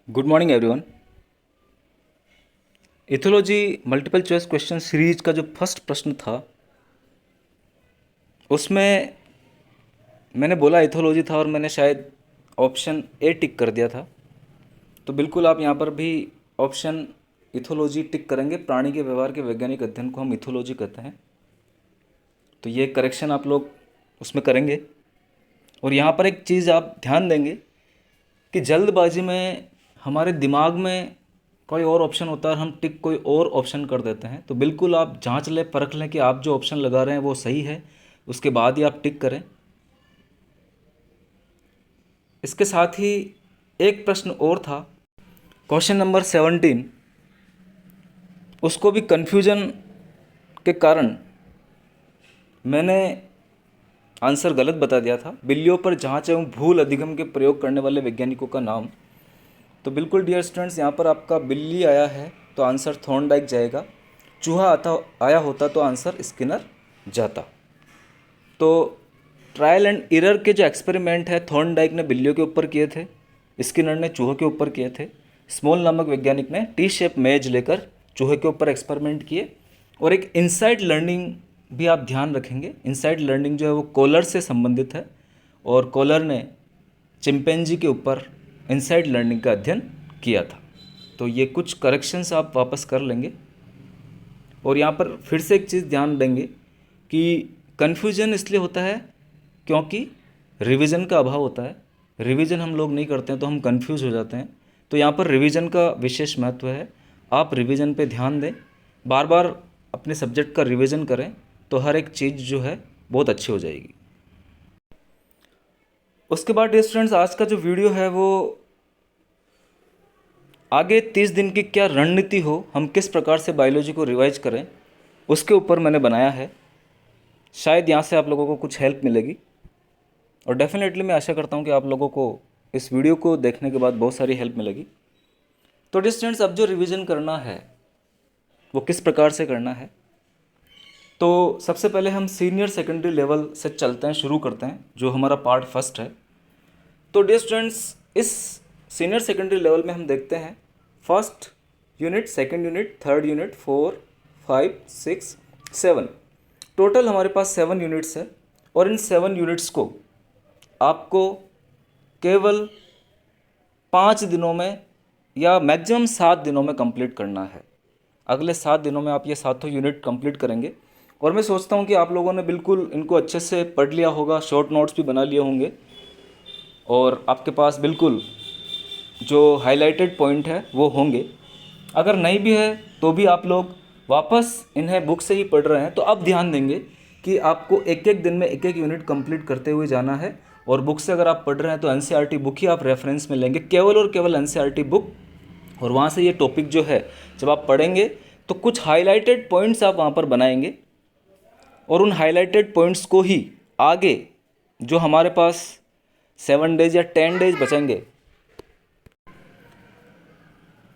Good morning everyone. Ethology multiple choice question series का जो first प्रश्न था उसमें मैंने बोला इथोलॉजी था और मैंने शायद ऑप्शन ए टिक कर दिया था। तो बिल्कुल आप यहाँ पर भी ऑप्शन इथोलॉजी टिक करेंगे। प्राणी के व्यवहार के वैज्ञानिक अध्ययन को हम इथोलॉजी कहते हैं। तो ये करेक्शन आप लोग उसमें करेंगे। और यहाँ पर एक चीज़ आप ध्यान देंगे कि जल्दबाजी में हमारे दिमाग में कोई और ऑप्शन होता है और हम टिक कोई और ऑप्शन कर देते हैं। तो बिल्कुल आप जांच लें, परख लें कि आप जो ऑप्शन लगा रहे हैं वो सही है, उसके बाद ही आप टिक करें। इसके साथ ही एक प्रश्न और था, क्वेश्चन नंबर 17। उसको भी कन्फ्यूजन के कारण मैंने आंसर गलत बता दिया था। बिल्लियों पर जांच एवं भूल अधिगम के प्रयोग करने वाले वैज्ञानिकों का नाम। तो बिल्कुल डियर स्टूडेंट्स, यहाँ पर आपका बिल्ली आया है तो आंसर थॉर्नडाइक जाएगा। चूहा आया होता तो आंसर स्किनर जाता। तो ट्रायल एंड एरर के जो एक्सपेरिमेंट है थॉर्नडाइक ने बिल्लियों के ऊपर किए थे, स्किनर ने चूहों के ऊपर किए थे। स्मॉल नामक वैज्ञानिक ने टी शेप मेज लेकर चूहे के ऊपर एक्सपेरिमेंट किए। और एक इनसाइड लर्निंग भी आप ध्यान रखेंगे। इनसाइड लर्निंग जो है वो कोलर से संबंधित है और कोलर ने चिंपैंजी के ऊपर इनसाइड लर्निंग का अध्ययन किया था। तो ये कुछ करेक्शंस आप वापस कर लेंगे। और यहाँ पर फिर से एक चीज़ ध्यान देंगे कि कन्फ्यूजन इसलिए होता है क्योंकि रिवीजन का अभाव होता है। रिवीजन हम लोग नहीं करते हैं तो हम कन्फ्यूज हो जाते हैं। तो यहाँ पर रिवीजन का विशेष महत्व है। आप रिवीजन पे ध्यान दें, बार बार अपने सब्जेक्ट का रिवीजन करें तो हर एक चीज़ जो है बहुत अच्छी हो जाएगी। उसके बाद डियर स्टूडेंट्स, आज का जो वीडियो है वो आगे 30 दिन की क्या रणनीति हो, हम किस प्रकार से बायोलॉजी को रिवाइज करें, उसके ऊपर मैंने बनाया है। शायद यहाँ से आप लोगों को कुछ हेल्प मिलेगी और डेफिनेटली मैं आशा करता हूँ कि आप लोगों को इस वीडियो को देखने के बाद बहुत सारी हेल्प मिलेगी। तो डियर स्टूडेंट्स, अब जो रिवीजन करना है वो किस प्रकार से करना है, तो सबसे पहले हम सीनियर सेकेंडरी लेवल से चलते हैं, शुरू करते हैं, जो हमारा पार्ट फर्स्ट है। तो डियर स्टूडेंट्स, इस सीनियर सेकेंडरी लेवल में हम देखते हैं first unit, second unit, third unit, 4, 5, 6, 7, total हमारे पास 7 यूनिट्स है। और इन 7 यूनिट्स को आपको केवल 5 दिनों में या मैक्सिमम 7 दिनों में कंप्लीट करना है। अगले 7 दिनों में आप ये सातों यूनिट कंप्लीट करेंगे। और मैं सोचता हूँ कि आप लोगों ने बिल्कुल इनको अच्छे से पढ़ लिया होगा, शॉर्ट नोट्स भी बना लिए होंगे और आपके पास बिल्कुल जो हाइलाइटेड पॉइंट है वो होंगे। अगर नहीं भी है तो भी आप लोग वापस इन्हें बुक से ही पढ़ रहे हैं तो अब ध्यान देंगे कि आपको एक एक दिन में एक एक यूनिट कंप्लीट करते हुए जाना है। और बुक से अगर आप पढ़ रहे हैं तो एनसीईआरटी बुक ही आप रेफरेंस में लेंगे, केवल और केवल एनसीईआरटी बुक। और वहाँ से ये टॉपिक जो है जब आप पढ़ेंगे तो कुछ हाइलाइटेड पॉइंट्स आप वहाँ पर बनाएंगे और उन हाइलाइटेड पॉइंट्स को ही आगे जो हमारे पास 7 डेज या 10 डेज बचेंगे,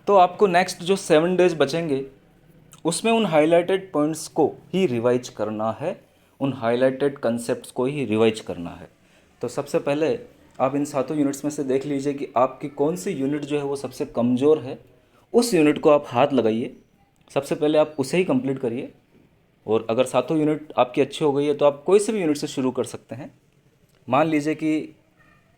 तो आपको नेक्स्ट जो 7 डेज बचेंगे उसमें उन हाइलाइटेड पॉइंट्स को ही रिवाइज करना है, उन हाइलाइटेड कंसेप्ट्स को ही रिवाइज करना है। तो सबसे पहले आप इन सातों यूनिट्स में से देख लीजिए कि आपकी कौन सी यूनिट जो है वो सबसे कमज़ोर है। उस यूनिट को आप हाथ लगाइए, सबसे पहले आप उसे ही कंप्लीट करिए। और अगर सातों यूनिट आपकी अच्छी हो गई है तो आप कोई से भी यूनिट से शुरू कर सकते हैं। मान लीजिए कि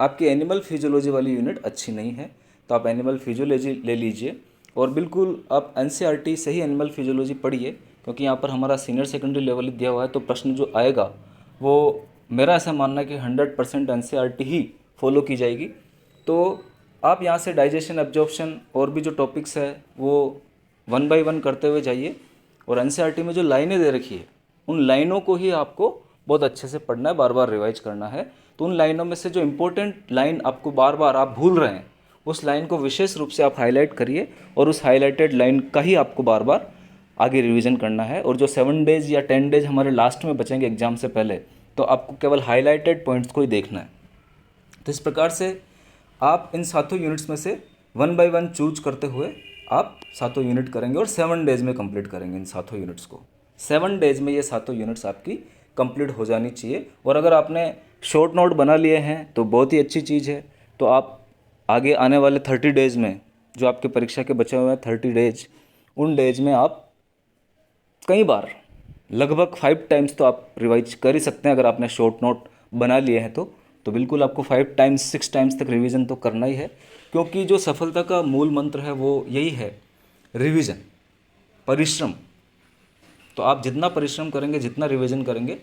आपकी एनिमल फिजियोलॉजी वाली यूनिट अच्छी नहीं है तो आप एनिमल फिजियोलॉजी ले लीजिए और बिल्कुल आप एनसीईआरटी से ही एनिमल फिजियोलॉजी पढ़िए, क्योंकि यहाँ पर हमारा सीनियर सेकेंडरी लेवल दिया हुआ है। तो प्रश्न जो आएगा वो मेरा ऐसा मानना है कि 100% एनसीईआरटी ही फॉलो की जाएगी। तो आप यहाँ से डाइजेशन, एब्जॉर्प्शन और भी जो टॉपिक्स है वो 1 बाय 1 करते हुए जाइए। और एनसीईआरटी में जो लाइनें दे रखी है उन लाइनों को ही आपको बहुत अच्छे से पढ़ना है, बार बार रिवाइज करना है। तो उन लाइनों में से जो इम्पोर्टेंट लाइन आपको बार बार आप भूल रहे हैं उस लाइन को विशेष रूप से आप हाईलाइट करिए और उस हाईलाइटेड लाइन का ही आपको बार बार आगे रिवीजन करना है। और जो 7 डेज या 10 डेज हमारे लास्ट में बचेंगे एग्जाम से पहले, तो आपको केवल हाईलाइटेड पॉइंट्स को ही देखना है। तो इस प्रकार से आप इन सातों यूनिट्स में से 1 बाय 1 चूज करते हुए आप सातों यूनिट करेंगे और 7 डेज में कंप्लीट करेंगे इन सातों यूनिट्स को। 7 डेज में ये सातों यूनिट्स आपकी कंप्लीट हो जानी चाहिए। और अगर आपने शॉर्ट नोट बना लिए हैं तो बहुत ही अच्छी चीज़ है। तो आप आगे आने वाले 30 डेज़ में जो आपके परीक्षा के बचे हुए हैं 30 डेज, उन डेज में आप कई बार लगभग 5 टाइम्स तो आप रिवाइज कर ही सकते हैं। अगर आपने शॉर्ट नोट बना लिए हैं तो बिल्कुल आपको 5 टाइम्स 6 टाइम्स तक रिवीजन तो करना ही है, क्योंकि जो सफलता का मूल मंत्र है वो यही है, रिवीजन, परिश्रम। तो आप जितना परिश्रम करेंगे, जितना रिवीजन करेंगे,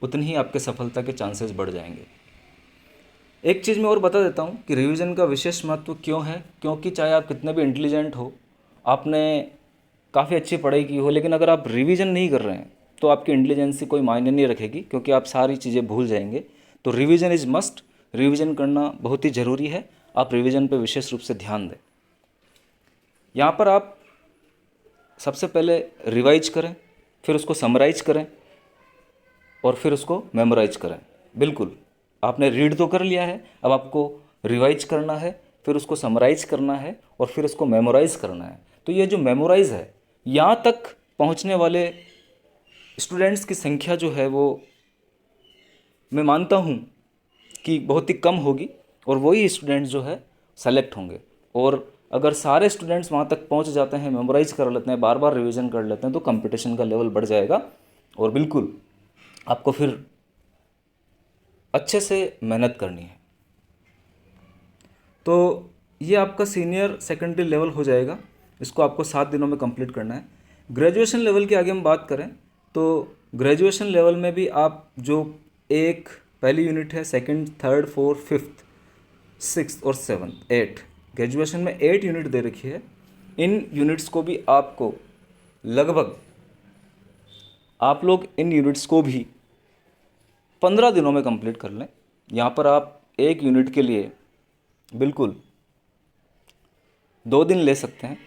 उतनी ही आपके सफलता के चांसेस बढ़ जाएंगे। एक चीज़ मैं और बता देता हूँ कि रिवीजन का विशेष महत्व क्यों है। क्योंकि चाहे आप कितने भी इंटेलिजेंट हो, आपने काफ़ी अच्छी पढ़ाई की हो, लेकिन अगर आप रिवीजन नहीं कर रहे हैं तो आपकी इंटेलिजेंसी कोई मायने नहीं रखेगी, क्योंकि आप सारी चीज़ें भूल जाएंगे। तो रिवीजन इज़ मस्ट, रिवीजन करना बहुत ही ज़रूरी है। आप रिवीजन पर विशेष रूप से ध्यान दें। यहाँ पर आप सबसे पहले रिवाइज करें, फिर उसको समराइज करें और फिर उसको मेमोराइज करें। बिल्कुल, आपने रीड तो कर लिया है, अब आपको रिवाइज करना है, फिर उसको समराइज करना है और फिर उसको मेमोराइज करना है। तो ये जो मेमोराइज है, यहाँ तक पहुँचने वाले स्टूडेंट्स की संख्या जो है वो मैं मानता हूँ कि बहुत ही कम होगी, और वही स्टूडेंट्स जो है सेलेक्ट होंगे। और अगर सारे स्टूडेंट्स वहाँ तक पहुँच जाते हैं, मेमोराइज कर लेते हैं, बार बार रिवीजन कर लेते हैं, तो कंपटीशन का लेवल बढ़ जाएगा और बिल्कुल आपको फिर अच्छे से मेहनत करनी है। तो ये आपका सीनियर सेकेंडरी लेवल हो जाएगा। इसको आपको 7 दिनों में कंप्लीट करना है। ग्रेजुएशन लेवल की आगे हम बात करें तो ग्रेजुएशन लेवल में भी आप जो एक पहली यूनिट है, second, third, fourth, fifth, sixth और सेवन्थ, 8, ग्रेजुएशन में 8 यूनिट दे रखी है। इन यूनिट्स को भी आपको लगभग, आप लोग इन यूनिट्स को भी 15 दिनों में कंप्लीट कर लें। यहाँ पर आप एक यूनिट के लिए बिल्कुल 2 दिन ले सकते हैं।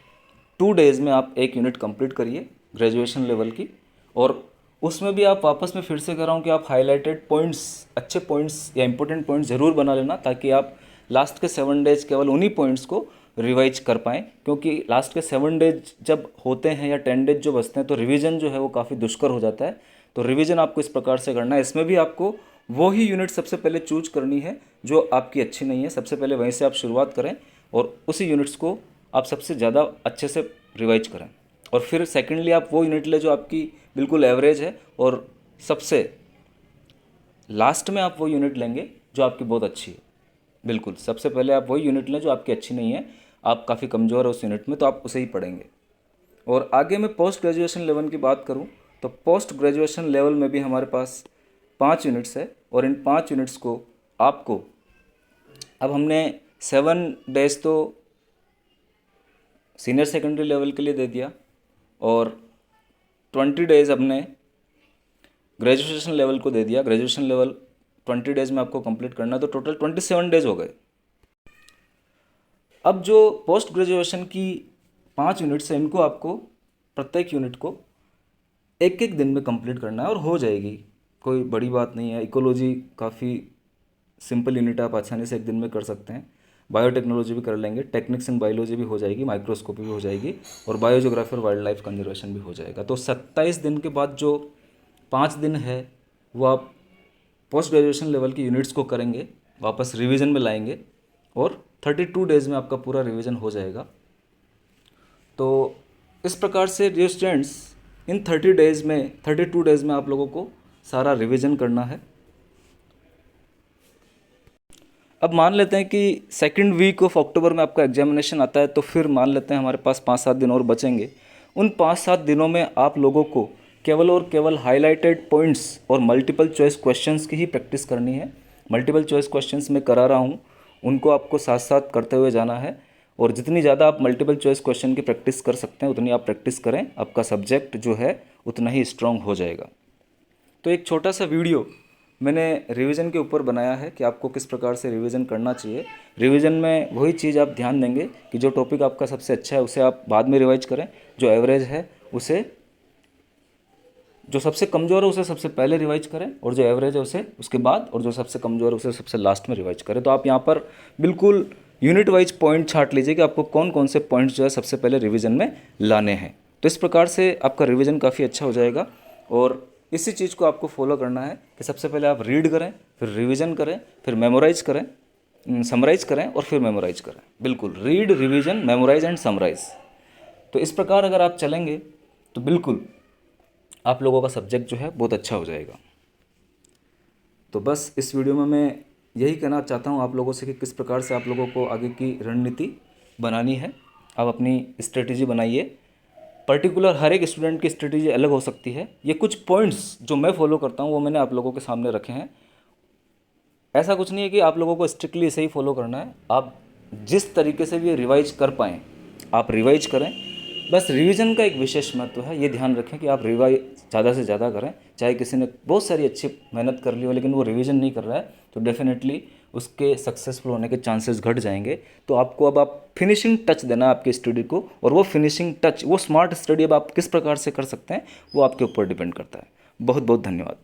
2 डेज़ में आप एक यूनिट कंप्लीट करिए ग्रेजुएशन लेवल की, और उसमें भी आप वापस में फिर से कह रहा हूँ कि आप हाईलाइटेड पॉइंट्स, अच्छे पॉइंट्स या इंपॉर्टेंट पॉइंट्स ज़रूर बना लेना, ताकि आप लास्ट के 7 डेज केवल उन्हीं पॉइंट्स को रिवाइज कर पाएँ। क्योंकि लास्ट के 7 डेज जब होते हैं या 10 डेज जो बचते हैं, तो रिवीजन जो है वो काफ़ी दुष्कर हो जाता है। तो रिवीजन आपको इस प्रकार से करना है। इसमें भी आपको वो ही यूनिट सबसे पहले चूज करनी है जो आपकी अच्छी नहीं है। सबसे पहले वहीं से आप शुरुआत करें और उसी यूनिट्स को आप सबसे ज़्यादा अच्छे से रिवाइज करें। और फिर सेकेंडली आप वो यूनिट ले जो आपकी बिल्कुल एवरेज है, और सबसे लास्ट में आप वो यूनिट लेंगे जो आपकी बहुत अच्छी है। बिल्कुल, सबसे पहले आप वही यूनिट लें जो आपकी अच्छी नहीं है, आप काफ़ी कमज़ोर है उस यूनिट में, तो आप उसे ही पढ़ेंगे। और आगे मैं पोस्ट ग्रेजुएशन लेवल की बात करूं तो पोस्ट ग्रेजुएशन लेवल में भी हमारे पास 5 यूनिट्स है, और इन 5 यूनिट्स को आपको, अब हमने 7 डेज तो सीनियर सेकेंडरी लेवल के लिए दे दिया, और 20 डेज़ हमने ग्रेजुएशन लेवल को दे दिया। ग्रेजुएशन लेवल 20 डेज़ में आपको कंप्लीट करना है, तो टोटल 27 डेज़ हो गए। अब जो पोस्ट ग्रेजुएशन की 5 यूनिट्स हैं, इनको आपको प्रत्येक यूनिट को एक एक दिन में कंप्लीट करना है, और हो जाएगी, कोई बड़ी बात नहीं है। इकोलॉजी काफ़ी सिंपल यूनिट, आप आसानी से एक दिन में कर सकते हैं। बायोटेक्नोलॉजी भी कर लेंगे, टेक्निक्स इन बायोलॉजी भी हो जाएगी, माइक्रोस्कोपी भी हो जाएगी, और बायोजियोग्राफी और वाइल्ड लाइफ कंजर्वेशन भी हो जाएगा। तो 27 दिन के बाद जो 5 दिन है वो आप पोस्ट ग्रेजुएशन लेवल की यूनिट्स को करेंगे, वापस रिवीजन में लाएंगे, और 32 डेज़ में आपका पूरा रिवीजन हो जाएगा। तो इस प्रकार से डियर स्टूडेंट्स, इन 32 डेज़ में आप लोगों को सारा रिवीजन करना है। अब मान लेते हैं कि सेकंड वीक ऑफ अक्टूबर में आपका एग्जामिनेशन आता है, तो फिर मान लेते हैं हमारे पास 5-7 दिन और बचेंगे। उन 5-7 दिनों में आप लोगों को केवल और केवल हाईलाइटेड पॉइंट्स और मल्टीपल चॉइस क्वेश्चंस की ही प्रैक्टिस करनी है। मल्टीपल चॉइस क्वेश्चंस मैं करा रहा हूँ, उनको आपको साथ साथ करते हुए जाना है, और जितनी ज़्यादा आप मल्टीपल चॉइस क्वेश्चन की प्रैक्टिस कर सकते हैं उतनी आप प्रैक्टिस करें। आपका सब्जेक्ट जो है उतना ही स्ट्रांग हो जाएगा। तो एक छोटा सा वीडियो मैंने रिवीजन के ऊपर बनाया है कि आपको किस प्रकार से रिवीजन करना चाहिए। रिवीजन में वही चीज़ आप ध्यान देंगे कि जो टॉपिक आपका सबसे अच्छा है उसे आप बाद में रिवाइज करें, जो एवरेज है उसे, जो सबसे कमज़ोर है उसे सबसे पहले रिवाइज करें, और जो एवरेज है उसे उसके बाद, और जो सबसे कमज़ोर है उसे सबसे लास्ट में रिवाइज करें। तो आप यहाँ पर बिल्कुल यूनिट वाइज पॉइंट छांट लीजिए कि आपको कौन कौन से पॉइंट्स जो है सबसे पहले रिवीजन में लाने हैं। तो इस प्रकार से आपका रिवीजन काफ़ी अच्छा हो जाएगा। और इसी चीज़ को आपको फॉलो करना है कि सबसे पहले आप रीड करें, फिर रिवीजन करें, फिर मेमोराइज करें, समराइज़ करें और फिर मेमोराइज़ करें। बिल्कुल, read, revision, memorise and summarise. तो इस प्रकार अगर आप चलेंगे तो बिल्कुल आप लोगों का सब्जेक्ट जो है बहुत अच्छा हो जाएगा। तो बस इस वीडियो में मैं यही कहना चाहता हूँ आप लोगों से कि किस प्रकार से आप लोगों को आगे की रणनीति बनानी है। आप अपनी स्ट्रेटजी बनाइए। पर्टिकुलर हर एक स्टूडेंट की स्ट्रेटजी अलग हो सकती है। ये कुछ पॉइंट्स जो मैं फॉलो करता हूँ वो मैंने आप लोगों के सामने रखे हैं। ऐसा कुछ नहीं है कि आप लोगों को स्ट्रिक्टली इसे ही फॉलो करना है। आप जिस तरीके से भी रिवाइज कर पाएँ आप रिवाइज करें। बस रिवीजन का एक विशेष महत्व है, ये ध्यान रखें कि आप रिवाइज ज़्यादा से ज़्यादा करें। चाहे किसी ने बहुत सारी अच्छी मेहनत कर ली हो लेकिन वो रिवीजन नहीं कर रहा है तो डेफिनेटली उसके सक्सेसफुल होने के चांसेस घट जाएंगे। तो आपको अब आप फिनिशिंग टच देना है आपकी स्टडी को, और वो फिनिशिंग टच, वो स्मार्ट स्टडी अब आप किस प्रकार से कर सकते हैं वो आपके ऊपर डिपेंड करता है। बहुत बहुत धन्यवाद।